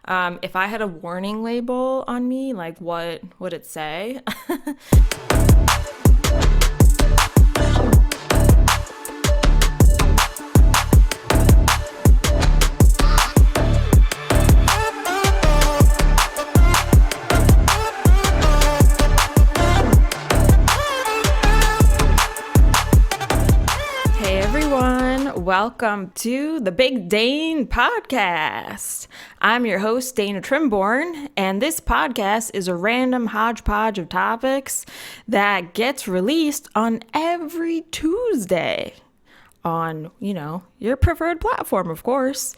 If I had a warning label on me, like what would it say? Hey everyone, welcome to the Big Dane Podcast. I'm your host, Dana Trimborn, and this podcast is a random hodgepodge of topics that gets released on every Tuesday on, your preferred platform, of course.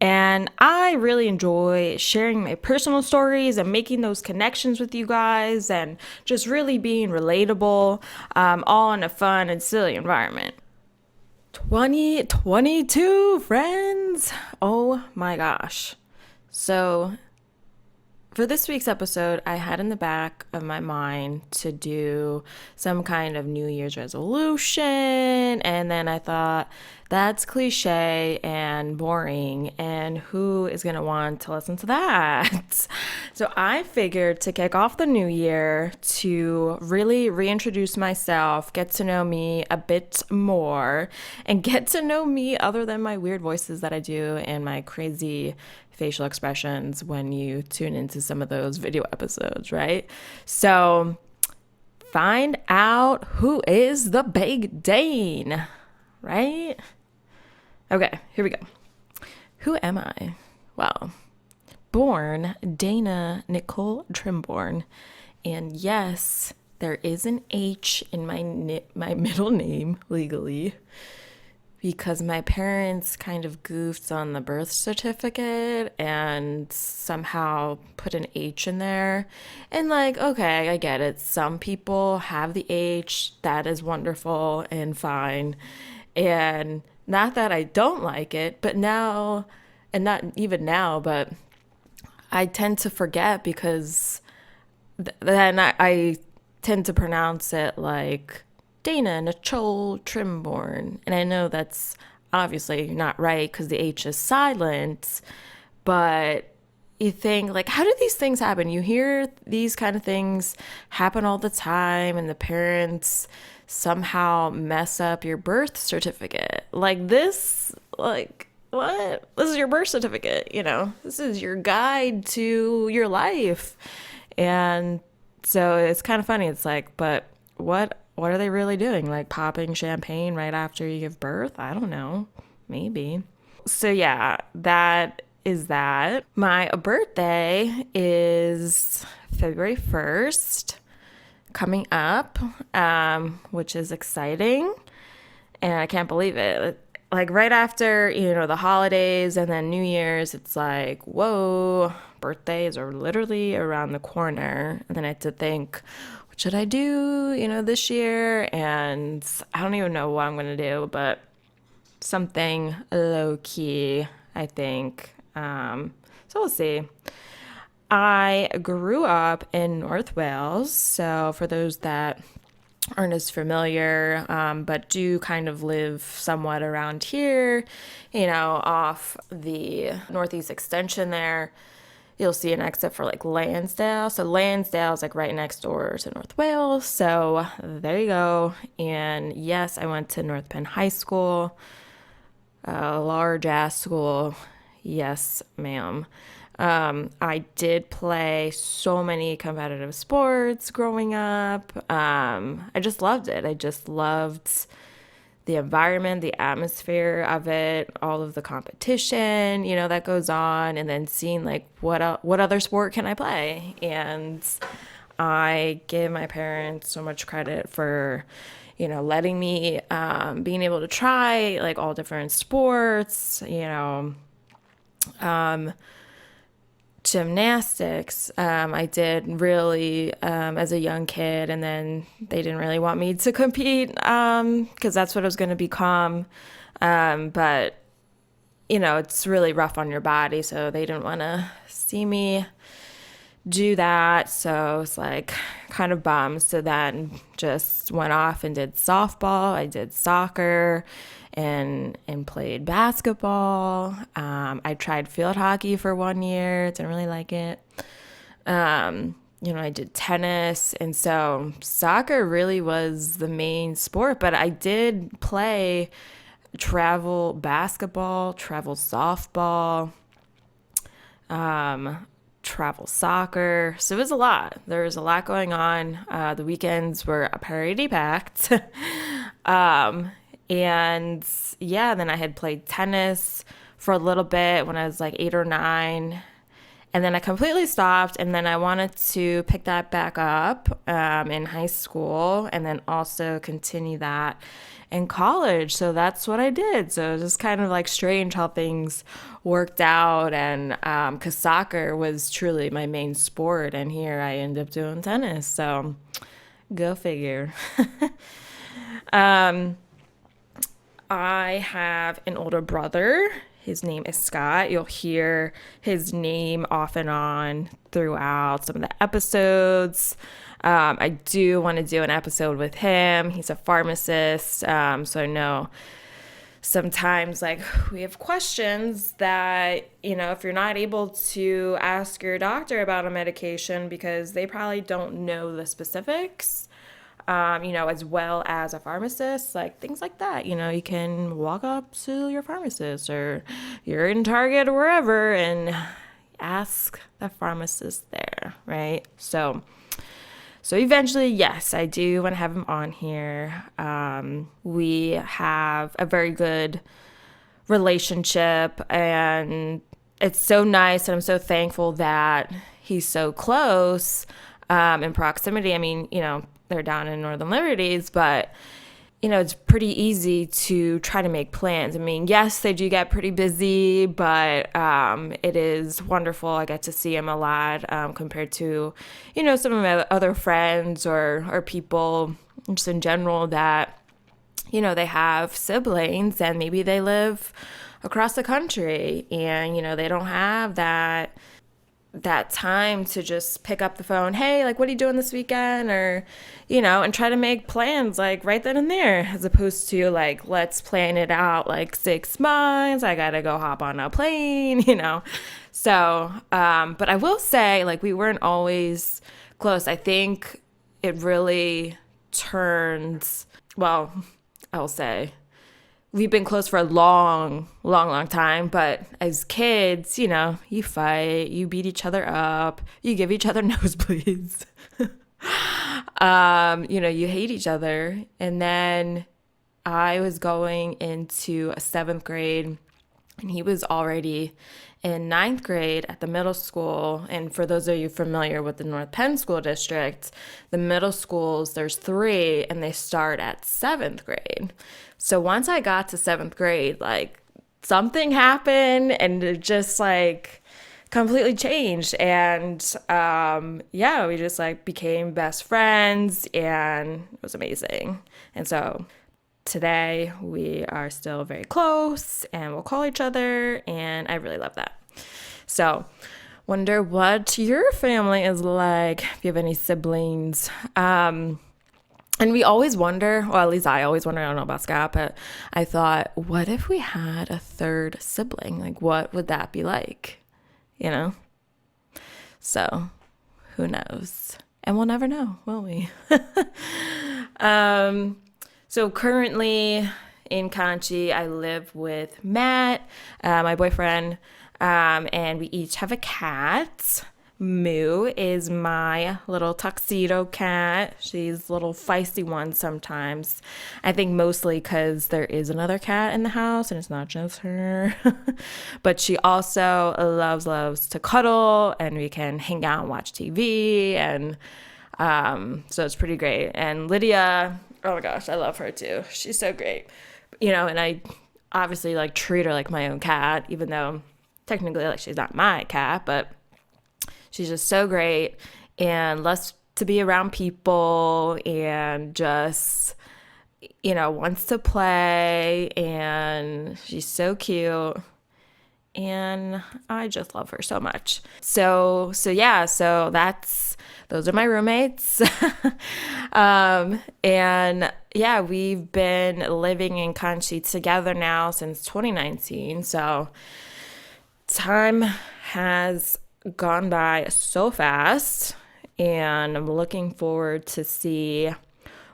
And I really enjoy sharing my personal stories and making those connections with you guys and just really being relatable, all in a fun and silly environment. 2022, friends. Oh my gosh. So for this week's episode, I had in the back of my mind to do some kind of New Year's resolution. And then I thought, that's cliche and boring. And who is going to want to listen to that? So I figured to kick off the new year to really reintroduce myself, get to know me a bit more, and get to know me other than my weird voices that I do and my crazy facial expressions when you tune into some of those video episodes, right? So find out who is the Big Dane, right? Okay, here we go. Who am I? Well, born Dana Nicole Trimborn, and yes, there is an H in my middle name legally, because my parents kind of goofed on the birth certificate and somehow put an H in there. And okay, I get it. Some people have the H. That is wonderful and fine. And not that I don't like it, but now, and not even now, but I tend to forget because then I tend to pronounce it like Dana Nicole Trimborn. And I know that's obviously not right because the H is silent, but you think, how do these things happen? You hear these kind of things happen all the time, and the parents somehow mess up your birth certificate. What? This is your birth certificate, This is your guide to your life. And so it's kind of funny. It's but what are they really doing? Popping champagne right after you give birth? I don't know. Maybe. So yeah, that is that. My birthday is February 1st coming up, which is exciting. And I can't believe it. Right after, the holidays and then New Year's, it's whoa, birthdays are literally around the corner. And then I had to think, what should I do, this year? And I don't even know what I'm going to do, but something low key, I think. So we'll see. I grew up in North Wales. So for those that aren't as familiar, but do kind of live somewhat around here, off the Northeast Extension there, you'll see an exit for Lansdale. So Lansdale is right next door to North Wales. So there you go. And yes, I went to North Penn High School, a large ass school. Yes, ma'am. I did play so many competitive sports growing up. I just loved it. I just loved the environment, the atmosphere of it, all of the competition, that goes on, and then seeing what other sport can I play? And I give my parents so much credit for, letting me, being able to try all different sports, gymnastics. I did really as a young kid, and then they didn't really want me to compete because that's what I was going to become. But it's really rough on your body, so they didn't want to see me do that. So I was like kind of bummed. So then just went off and did softball. I did soccer and played basketball. I tried field hockey for 1 year. Didn't really like it. I did tennis. And so soccer really was the main sport, but I did play travel basketball, travel softball, travel soccer. So it was a lot. There was a lot going on. The weekends were pretty packed. And yeah, then I had played tennis for a little bit when I was like 8 or 9. And then I completely stopped. And then I wanted to pick that back up in high school and then also continue that in college. So that's what I did. So it was just kind of like strange how things worked out. And because soccer was truly my main sport. And here I ended up doing tennis. So go figure. I have an older brother. His name is Scott. You'll hear his name off and on throughout some of the episodes. I do want to do an episode with him. He's a pharmacist, so I know sometimes like we have questions that, if you're not able to ask your doctor about a medication because they probably don't know the specifics, as well as a pharmacist, like things like that. You can walk up to your pharmacist or you're in Target or wherever and ask the pharmacist there, right? So eventually, yes, I do want to have him on here. We have a very good relationship and it's so nice and I'm so thankful that he's so close in proximity. I mean, they're down in Northern Liberties, but, it's pretty easy to try to make plans. I mean, yes, they do get pretty busy, but it is wonderful. I get to see him a lot compared to, some of my other friends or people just in general that, they have siblings and maybe they live across the country and, they don't have that time to just pick up the phone, hey, like, what are you doing this weekend? Or, and try to make plans like right then and there, as opposed to like, let's plan it out like 6 months. I got to go hop on a plane, So, but I will say like, we weren't always close. I think it really turns, well, I'll say, we've been close for a long, long, long time, but as kids, you fight, you beat each other up, you give each other nosebleeds, you hate each other. And then I was going into a 7th grade and he was already in 9th grade at the middle school. And for those of you familiar with the North Penn School District, the middle schools, there's 3 and they start at 7th grade. So once I got to 7th grade, like something happened and it just like completely changed. And we just like became best friends and it was amazing. And so today we are still very close and we'll call each other and I really love that. So wonder what your family is like, if you have any siblings. And we always wonder, well, at least I always wonder, I don't know about Scott, but I thought, what if we had a 3rd sibling? Like, what would that be like? So who knows? And we'll never know, will we? So currently in Conchi, I live with Matt, my boyfriend, and we each have a cat. Moo is my little tuxedo cat. She's a little feisty one sometimes. I think mostly because there is another cat in the house and it's not just her. But she also loves to cuddle and we can hang out and watch TV. And so it's pretty great. And Lydia, oh my gosh, I love her too. She's so great. And I obviously like treat her like my own cat, even though technically like she's not my cat, but she's just so great and loves to be around people and just, wants to play and she's so cute. and I just love her so much. So those are my roommates. And yeah, we've been living in Kanchi together now since 2019. So time has gone by so fast, and I'm looking forward to see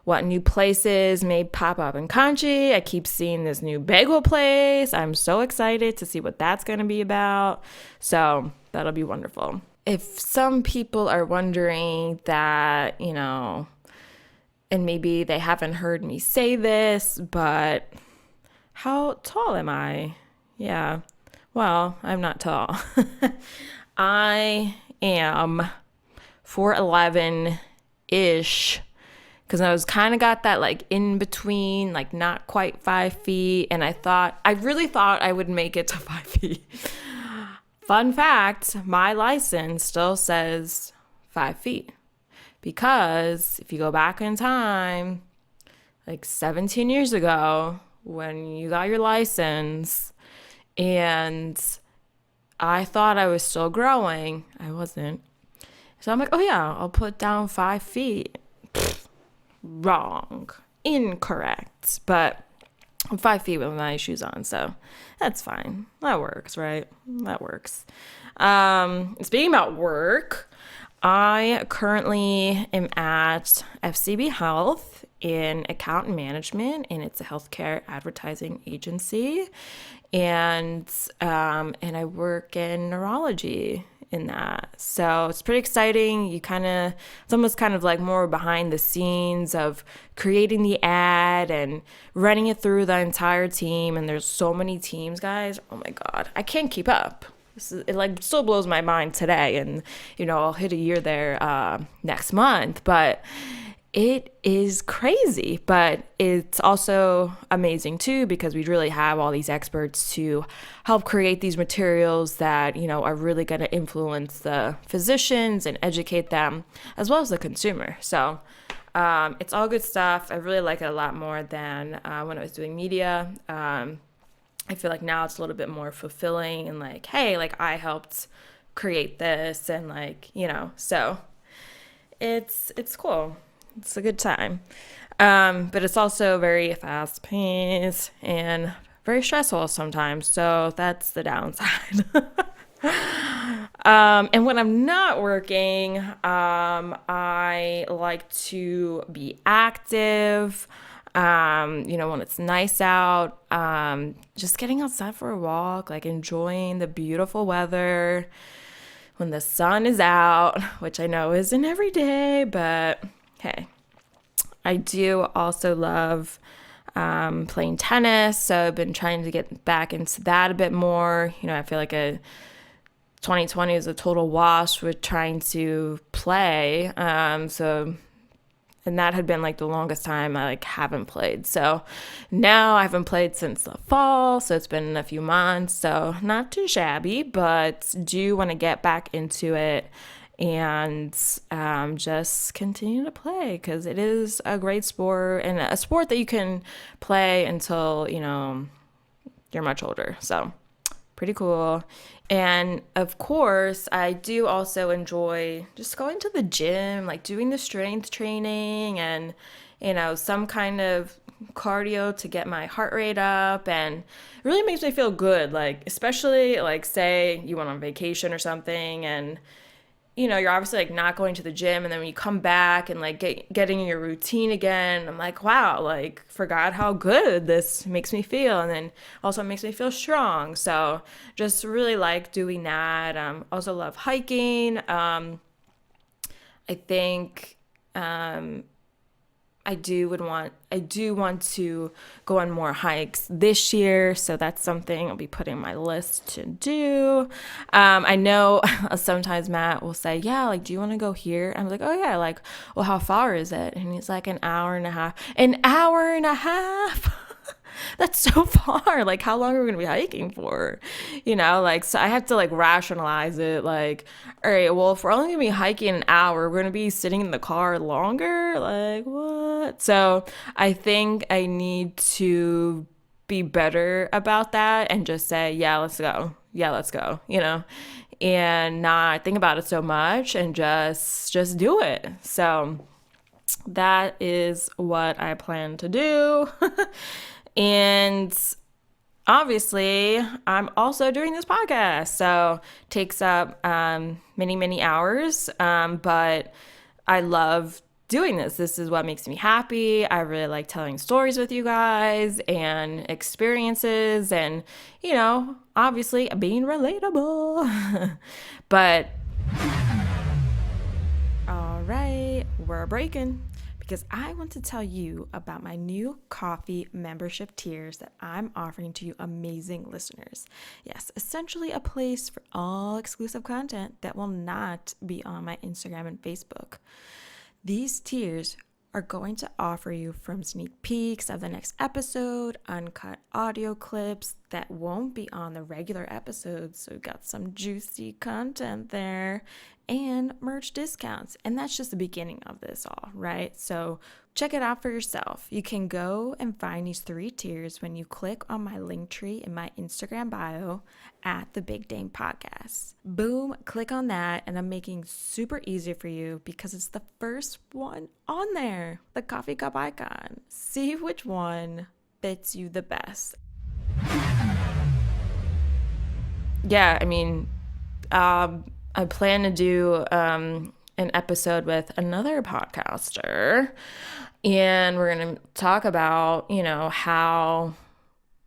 what new places may pop up in Kanchi. I keep seeing this new bagel place. I'm so excited to see what that's going to be about. So that'll be wonderful. If some people are wondering that, and maybe they haven't heard me say this, but how tall am I? Yeah, well, I'm not tall. I am 4'11"-ish. Because I was kind of got that like in between, like not quite 5 feet. And I really thought I would make it to 5 feet. Fun fact, my license still says 5 feet. Because if you go back in time, like 17 years ago, when you got your license, and I thought I was still growing, I wasn't. So I'm like, oh yeah, I'll put down 5 feet. Wrong. Incorrect. But I'm 5 feet with my shoes on, so that's fine. That works, right? That works. Speaking about work, I currently am at FCB Health in account management, and it's a healthcare advertising agency. And I work in neurology in that. So it's pretty exciting. It's almost kind of like more behind the scenes of creating the ad and running it through the entire team. And there's so many teams, guys. Oh my God. I can't keep up. It like still blows my mind today. And, I'll hit a year there next month, but it is crazy, but it's also amazing too, because we really have all these experts to help create these materials that, are really going to influence the physicians and educate them as well as the consumer. So it's all good stuff. I really like it a lot more than when I was doing media. I feel like now it's a little bit more fulfilling and like, hey, like I helped create this and like, so it's cool. It's a good time. But it's also very fast paced and very stressful sometimes. So that's the downside. And when I'm not working, I like to be active. When it's nice out, just getting outside for a walk, like enjoying the beautiful weather when the sun is out, which I know isn't every day, but hey, I do also love playing tennis, so I've been trying to get back into that a bit more. I feel like 2020 is a total wash with trying to play. And that had been like the longest time I like haven't played. So now I haven't played since the fall, so it's been a few months. So not too shabby, but do want to get back into it and just continue to play, because it is a great sport and a sport that you can play until you're much older. So pretty cool. And of course, I do also enjoy just going to the gym, like doing the strength training and some kind of cardio to get my heart rate up, and it really makes me feel good, like especially like say you went on vacation or something and you're obviously like not going to the gym, and then when you come back and like getting in your routine again, I'm like, wow, like forgot how good this makes me feel, and then also makes me feel strong. So just really like doing that. Also love hiking. I think I do want to go on more hikes this year, so that's something I'll be putting on my list to do. I know sometimes Matt will say, yeah, like, do you want to go here? I'm like, oh yeah, like, well, how far is it? And he's like, an hour and a half. An hour and a half? That's so far. Like, how long are we going to be hiking for? Like, so I have to like rationalize it. Like, all right, well, if we're only going to be hiking an hour, we're going to be sitting in the car longer. Like, what? So I think I need to be better about that and just say, yeah, let's go. yeah, let's go, and not think about it so much and just do it. So that is what I plan to do. And obviously, I'm also doing this podcast, so it takes up many hours, but I love doing this. This is what makes me happy. I really like telling stories with you guys and experiences and, obviously being relatable. But all right, we're breaking because I want to tell you about my new coffee membership tiers that I'm offering to you amazing listeners. Yes, essentially a place for all exclusive content that will not be on my Instagram and Facebook. These tiers are going to offer you from sneak peeks of the next episode, uncut audio clips that won't be on the regular episodes, so we've got some juicy content there, and merch discounts. And that's just the beginning of this all, right? So check it out for yourself. You can go and find these 3 tiers when you click on my link tree in my Instagram bio at the Big Dane Podcast. Boom, click on that, and I'm making super easy for you because it's the first one on there, the coffee cup icon. See which one fits you the best. Yeah, I plan to do an episode with another podcaster, and we're going to talk about,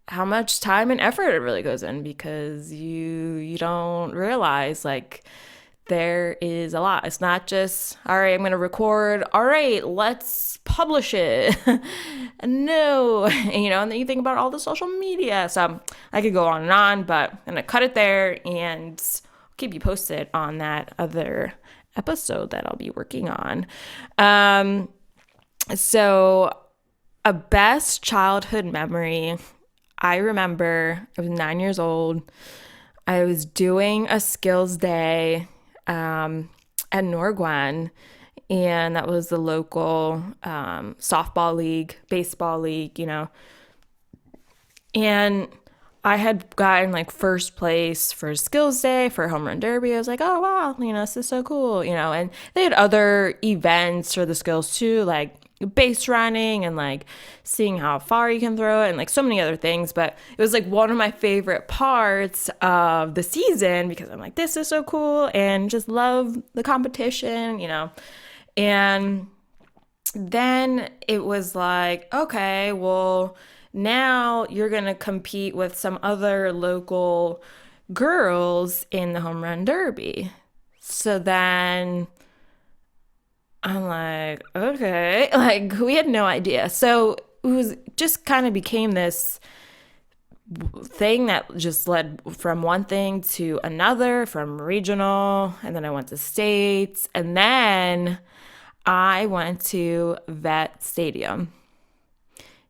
how much time and effort it really goes in, because you don't realize, like, there is a lot. It's not just, all right, I'm going to record, all right, let's publish it. No, and then you think about all the social media. So I could go on, but I'm going to cut it there and keep you posted on that other episode that I'll be working on. So a best childhood memory, I remember I was 9 years old. I was doing a skills day at Norgwen, and that was the local softball league, baseball league, and I had gotten like first place for skills day for home run derby. I was like, oh wow, this is so cool, and they had other events for the skills too, like base running and like seeing how far you can throw it and like so many other things. But it was like one of my favorite parts of the season because I'm like, this is so cool and just love the competition, and then it was like, okay, well, now you're going to compete with some other local girls in the home run derby. So then I'm like, okay, like we had no idea. So it was just kind of became this thing that just led from one thing to another, from regional, and then I went to states, and then I went to Vet Stadium.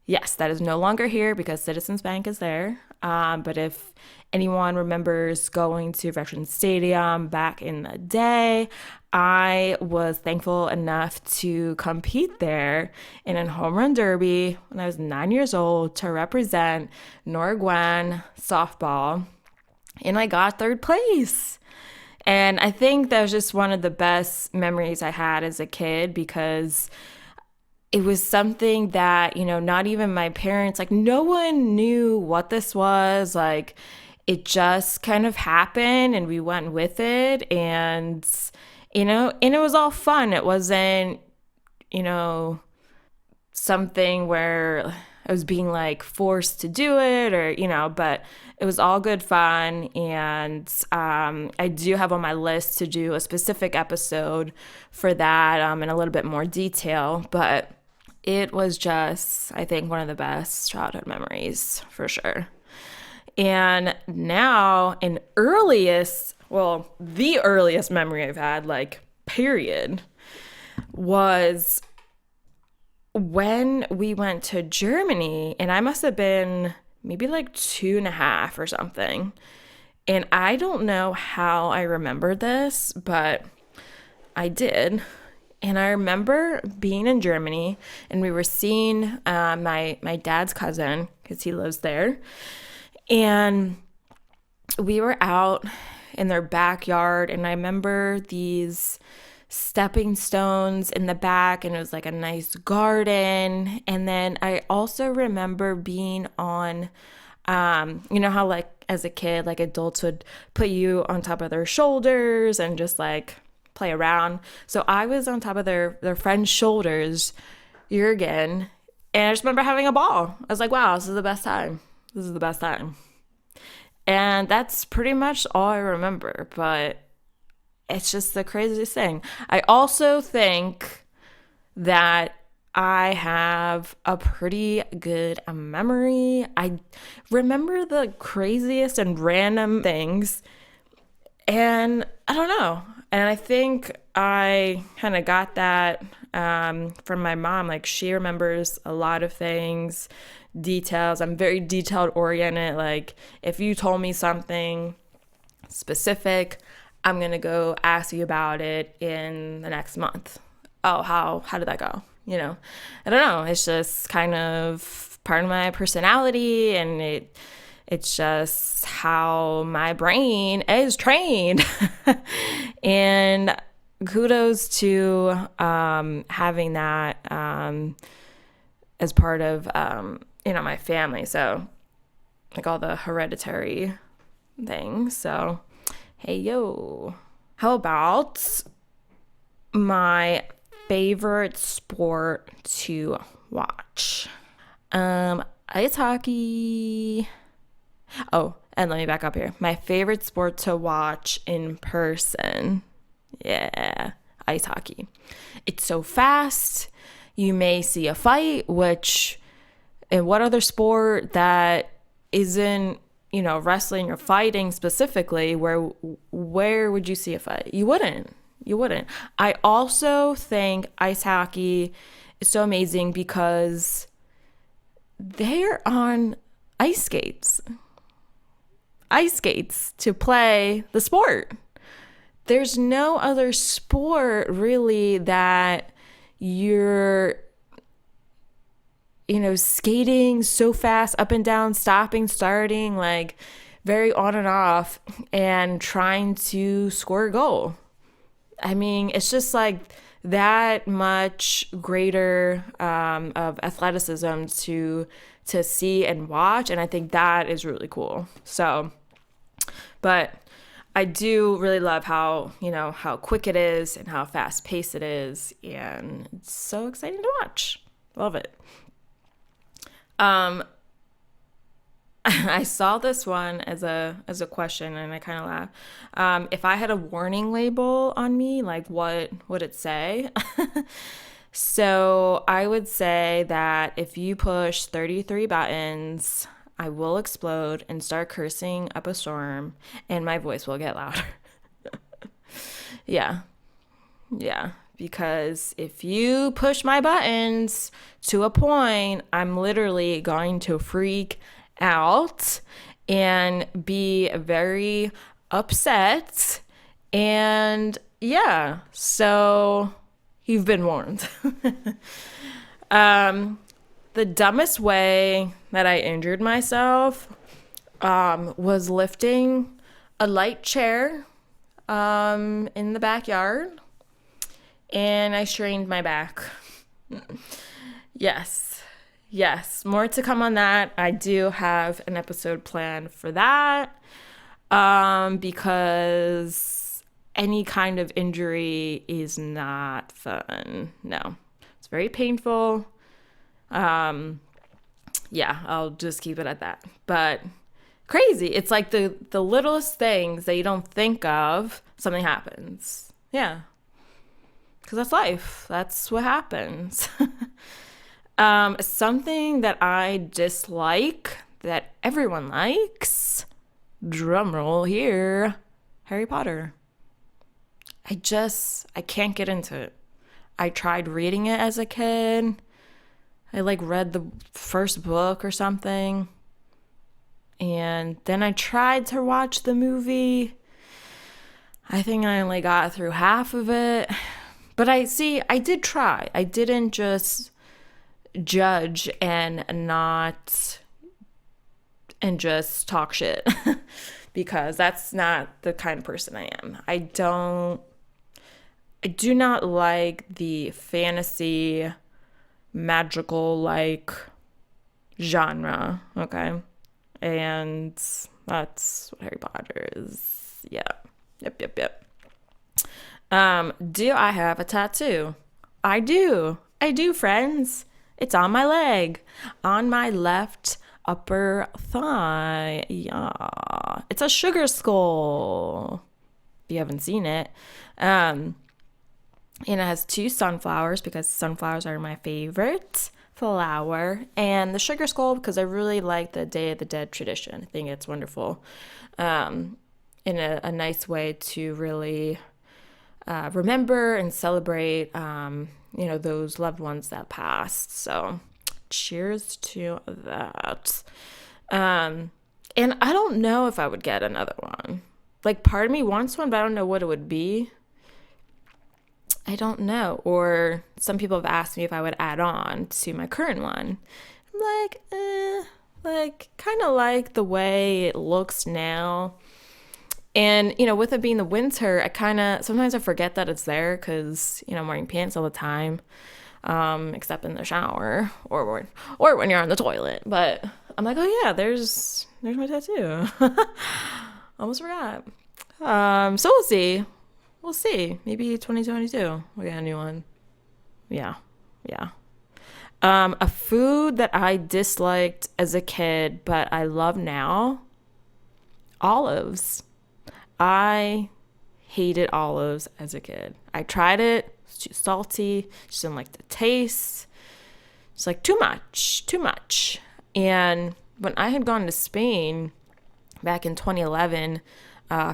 Yes, that is no longer here because Citizens Bank is there. But if anyone remembers going to Veterans Stadium back in the day, I was thankful enough to compete there in a home run derby when I was 9 years old to represent Norgwen softball, and I got 3rd place. And I think that was just one of the best memories I had as a kid because it was something that, not even my parents, like no one knew what this was. Like it just kind of happened and we went with it, and, and it was all fun. It wasn't, something where I was being like forced to do it or, but it was all good fun. And I do have on my list to do a specific episode for that in a little bit more detail, but it was just, I think, one of the best childhood memories for sure. And now the earliest memory I've had, like, period, was when we went to Germany, and I must have been maybe like 2.5 or something. And I don't know how I remembered this, but I did. And I remember being in Germany, and we were seeing my dad's cousin because he lives there. And we were out in their backyard, and I remember these stepping stones in the back, and it was like a nice garden. And then I also remember being on, you know how like as a kid, like adults would put you on top of their shoulders and just like play around. So I was on top of their friend's shoulders, Jurgen, and I just remember having a ball. I was like, wow, this is the best time. This is the best time. And that's pretty much all I remember, but it's just the craziest thing. I also think that I have a pretty good memory. I remember the craziest and random things, and I don't know. And I think I kind of got that from my mom. Like, she remembers a lot of things, details. I'm very detailed oriented. Like, if you told me something specific, I'm going to go ask you about it in the next month. Oh, how did that go? You know, I don't know. It's just kind of part of my personality, and it's just how my brain is trained. And kudos to having that as part of, my family. So like all the hereditary things. So, hey, yo. How about my favorite sport to watch? Ice hockey. Oh, and let me back up here. My favorite sport to watch in person. Yeah, ice hockey. It's so fast. You may see a fight, which in what other sport that isn't, wrestling or fighting specifically, where would you see a fight? You wouldn't. I also think ice hockey is so amazing because they're on ice skates to play the sport. There's no other sport really that you're, skating so fast, up and down, stopping, starting, like very on and off, and trying to score a goal. I mean, it's just like that much greater of athleticism to see and watch, and I think that is really cool. So, but I do really love how quick it is and how fast paced it is, and it's so exciting to watch. Love it. I saw this one as a question, and I kind of laughed. If I had a warning label on me, like what would it say? So I would say that if you push 33 buttons, I will explode and start cursing up a storm, and my voice will get louder. Yeah. Because if you push my buttons to a point, I'm literally going to freak out and be very upset. And yeah, so you've been warned. The dumbest way that I injured myself was lifting a light chair in the backyard, and I strained my back. Yes, more to come on that. I do have an episode planned for that, because any kind of injury is not fun. No, it's very painful. Yeah, I'll just keep it at that. But crazy. It's like the littlest things that you don't think of, something happens. Yeah. Because that's life. That's what happens. Something that I dislike that everyone likes, drum roll here, Harry Potter. I can't get into it. I tried reading it as a kid. I read the first book or something. And then I tried to watch the movie. I think I only got through half of it. But I did try. I didn't just judge and just talk shit. because that's not the kind of person I am. I do not like the fantasy, magical like genre, okay? And that's what Harry Potter is. Yeah. Yep. Do I have a tattoo? I do, friends. It's on my leg, on my left upper thigh. Yeah. It's a sugar skull, if you haven't seen it. And it has 2 sunflowers because sunflowers are my favorite flower. And the sugar skull because I really like the Day of the Dead tradition. I think it's wonderful. In a nice way to really remember and celebrate, those loved ones that passed. So cheers to that. And I don't know if I would get another one. Like, part of me wants one, but I don't know what it would be. I don't know. Or some people have asked me if I would add on to my current one. I'm like, kind of like the way it looks now. And, with it being the winter, sometimes I forget that it's there because, I'm wearing pants all the time, except in the shower or when you're on the toilet. But I'm like, oh yeah, there's my tattoo. Almost forgot. So we'll see. We'll see. Maybe 2022 we'll get a new one. Yeah. A food that I disliked as a kid, but I love now, olives. I hated olives as a kid. I tried it. It's too salty. Just didn't like the taste. It's like too much. And when I had gone to Spain back in 2011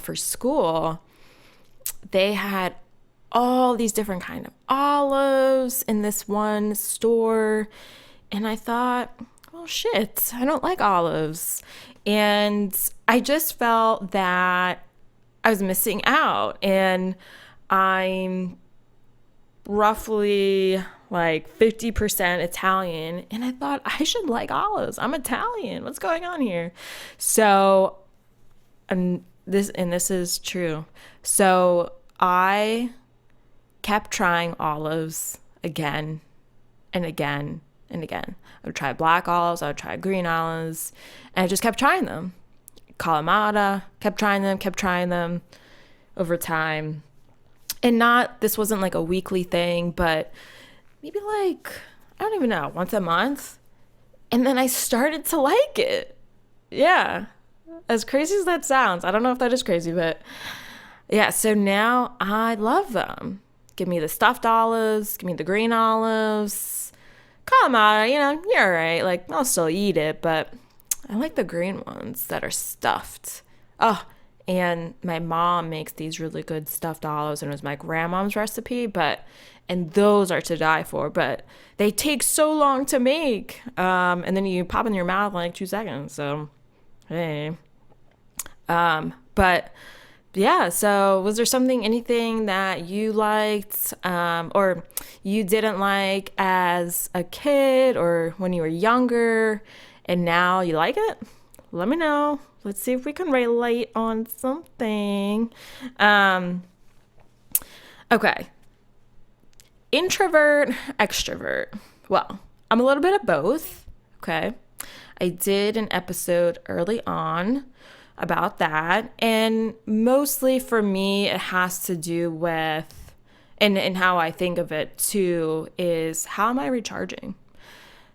for school, they had all these different kind of olives in this one store. And I thought, well, shit, I don't like olives. And I just felt that I was missing out. And I'm roughly like 50% Italian. And I thought I should like olives. I'm Italian. What's going on here? So, this is true. So I kept trying olives again and again and again. I would try black olives, I would try green olives, and I just kept trying them. Kalamata, kept trying them over time. And this wasn't like a weekly thing, but maybe like, I don't even know, once a month. And then I started to like it. Yeah. As crazy as that sounds, I don't know if that is crazy, but yeah, so now I love them. Give me the stuffed olives, give me the green olives. Kalamata, you're right. Like, I'll still eat it, but I like the green ones that are stuffed. Oh, and my mom makes these really good stuffed olives, and it was my grandmom's recipe, and those are to die for, but they take so long to make. And then you pop in your mouth in like 2 seconds, so hey. But yeah, so was there anything that you liked, or you didn't like as a kid or when you were younger, and now you like it? Let me know. Let's see if we can relate on something. Okay. Introvert, extrovert. Well, I'm a little bit of both. Okay. I did an episode early on about that. And mostly for me, it has to do with, and how I think of it too, is how am I recharging?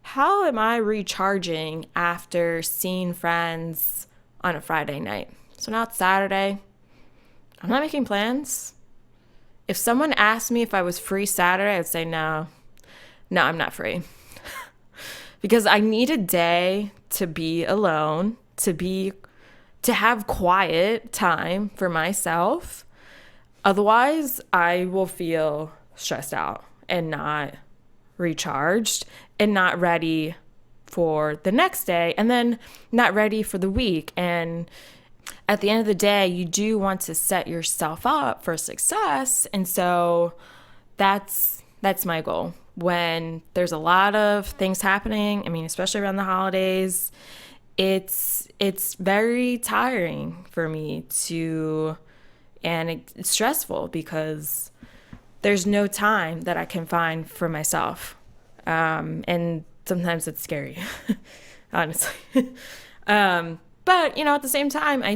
How am I recharging after seeing friends on a Friday night? So now it's Saturday. I'm not making plans. If someone asked me if I was free Saturday, I'd say no, I'm not free. Because I need a day to be alone, to have quiet time for myself. Otherwise, I will feel stressed out and not recharged and not ready for the next day, and then not ready for the week. And at the end of the day, you do want to set yourself up for success. And so that's my goal. When there's a lot of things happening, I mean, especially around the holidays, it's very tiring for me and it's stressful because there's no time that I can find for myself. And sometimes it's scary, honestly. But, at the same time, I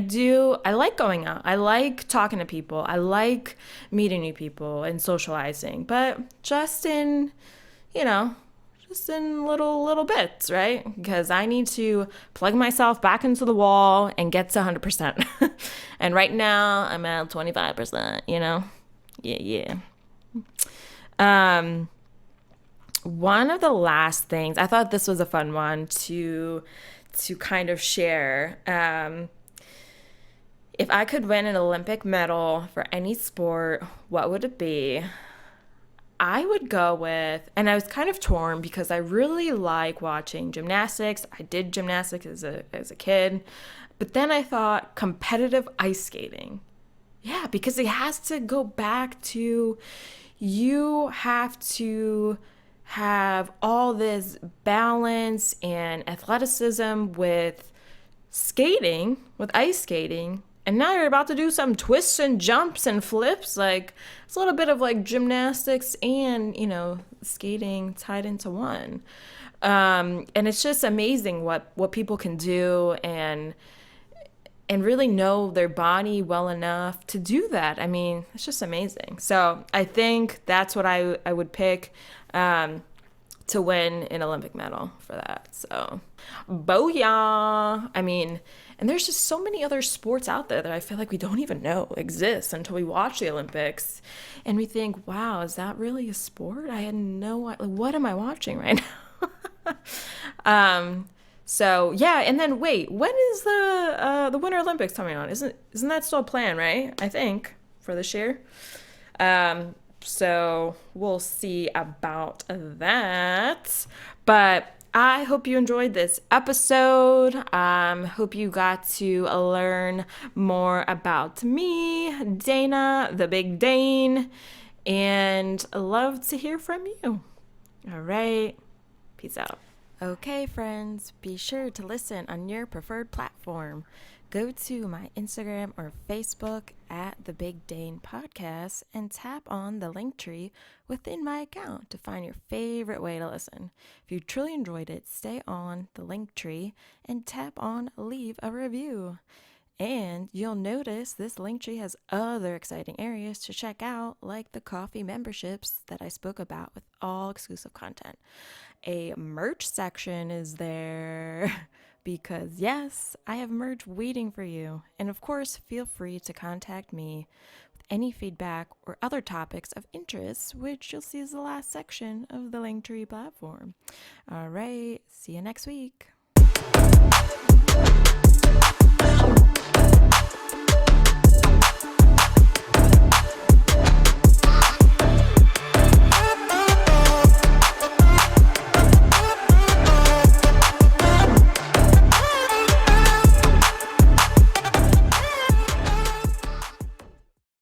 like going out. I like talking to people. I like meeting new people and socializing, but just in little bits, right? Because I need to plug myself back into the wall and get to 100%. And right now I'm at 25%, Yeah. One of the last things, I thought this was a fun one to kind of share. If I could win an Olympic medal for any sport, what would it be? I would go with, and I was kind of torn because I really like watching gymnastics. I did gymnastics as a kid, but then I thought competitive ice skating. Yeah, because it has to go back to, you have to have all this balance and athleticism with skating, with ice skating. And now you're about to do some twists and jumps and flips. Like, it's a little bit of like gymnastics and, skating tied into one. And it's just amazing what people can do and really know their body well enough to do that. I mean, it's just amazing. So I think that's what I would pick to win an Olympic medal for that. So, booyah! I mean, and there's just so many other sports out there that I feel like we don't even know exist until we watch the Olympics. And we think, wow, is that really a sport? I had what am I watching right now? So yeah, and then wait, when is the Winter Olympics coming on? Isn't that still a plan, right? I think for this year. So we'll see about that. But I hope you enjoyed this episode. Hope you got to learn more about me, Dana, the Big Dane, and love to hear from you. All right. Peace out. Okay, friends, be sure to listen on your preferred platform. Go to my Instagram or Facebook at the Big Dane Podcast and tap on the link tree within my account to find your favorite way to listen. If you truly enjoyed it, stay on the link tree and tap on leave a review. And you'll notice this link tree has other exciting areas to check out, like the coffee memberships that I spoke about with all exclusive content. A merch section is there because, yes, I have merch waiting for you. And of course, feel free to contact me with any feedback or other topics of interest, which you'll see is the last section of the Linktree platform. All right, see you next week.